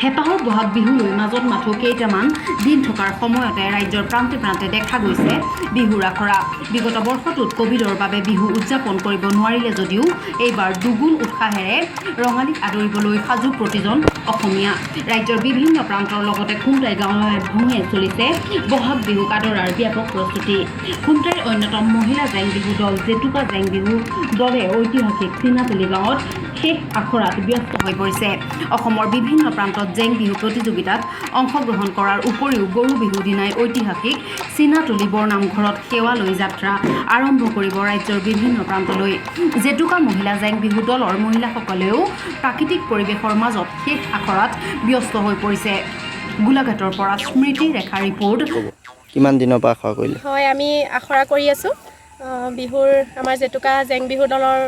হেঁপাহৰ বহাগ বিহুলৈ মাজত মাথো কেইটামান দিন থকাৰ সময়তে ৰাজ্যৰ প্ৰান্তে প্ৰান্তে দেখা গৈছে বিহুৰ আখৰা। বিগত বৰ্ষটোত কোভিডৰ বাবে বিহু উদযাপন কৰিব নোৱাৰিলে যদিও এইবাৰ দুগুণ উৎসাহেৰে ৰঙালীক আদৰিবলৈ সাজু প্ৰতিজন অসমীয়া। ৰাজ্যৰ বিভিন্ন প্ৰান্তৰ লগতে খুমটাই গাঁৱে ভূঞে চলিছে বহাগ বিহুক আদৰাৰ ব্যাপক প্ৰস্তুতি। খুমটাইৰ অন্যতম মহিলা জেং বিহু দল জেতুকা জেং বিহু দলে ঐতিহাসিক চিনাতলি গাঁৱত শেষ আখৰাত ব্যস্ত হৈ পৰিছে। অসমৰ বিভিন্ন প্ৰান্তত জেং বিহু প্ৰতিযোগিতাত অংশগ্ৰহণ কৰাৰ উপৰিও গৰু বিহু দিনাই ঐতিহাসিক চিনাতলি বৰনামঘৰত সেৱা লৈ যাত্ৰা আৰম্ভ কৰিব ৰাজ্যৰ বিভিন্ন প্ৰান্তলৈ। জেতুকা মহিলা জেং বিহু দলৰ মহিলাসকলেও প্ৰাকৃতিক পৰিৱেশৰ মাজত শেষ আখৰাত ব্যস্ত হৈ পৰিছে। গোলাঘাটৰ পৰা স্মৃতি ৰেখা ৰিপৰ্ট। কিমান দিনৰ পৰা আখৰা কৰিলে? হয়, আমি আখৰা কৰি আছোঁ। বিহুৰ আমাৰ জেতুকা জেং বিহু দলৰ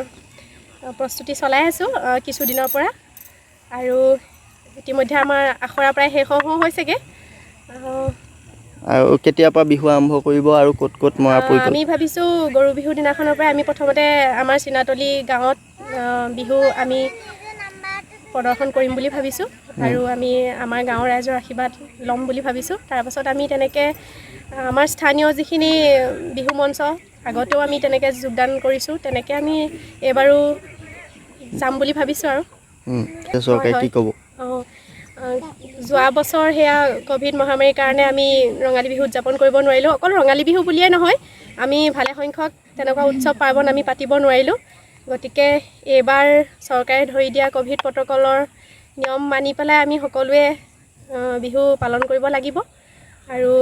প্ৰস্তুতি চলাই আছোঁ কিছুদিনৰ পৰা, আৰু ইতিমধ্যে আমাৰ আখৰা প্ৰায় শেষ হওঁ হৈছেগৈ। আৰু কেতিয়াৰ পৰা বিহু আৰম্ভ কৰিব আৰু ক'ত ক'ত মৰা পৰিব? আমি ভাবিছোঁ গৰু বিহুৰ দিনাখনৰ পৰা আমি প্ৰথমতে আমাৰ চিনাতলি গাঁৱত বিহু আমি প্ৰদৰ্শন কৰিম বুলি ভাবিছোঁ, আৰু আমি আমাৰ গাঁৱৰ ৰাইজৰ আশীৰ্বাদ ল'ম বুলি ভাবিছোঁ। তাৰপাছত আমি তেনেকৈ আমাৰ স্থানীয় যিখিনি বিহু মঞ্চ আগতেও আমি তেনেকৈ যোগদান কৰিছোঁ, তেনেকৈ আমি এইবাৰো যাম বুলি ভাবিছোঁ। আৰু চৰকাৰে কি ক'ব? যোৱা বছৰ সেয়া ক'ভিড মহামাৰীৰ কাৰণে আমি ৰঙালী বিহু উদযাপন কৰিব নোৱাৰিলোঁ। অকল ৰঙালী বিহু বুলিয়ে নহয়, আমি ভালে সংখ্যক তেনেকুৱা উৎসৱ পাৰ্বণ আমি পাতিব নোৱাৰিলোঁ। গতিকে এইবাৰ চৰকাৰে ধৰি দিয়া ক'ভিড প্ৰট'কলৰ নিয়ম মানি পেলাই আমি সকলোৱে বিহু পালন কৰিব লাগিব। আৰু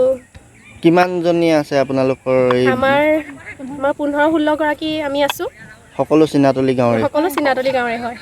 কিমানজনী আছে আপোনালোকৰ? আমাৰ 15-16 গৰাকী আমি আছোঁ। সকলো চিনাতলি গাঁৱৰে? সকলো চিনাতলি গাঁৱৰে হয়।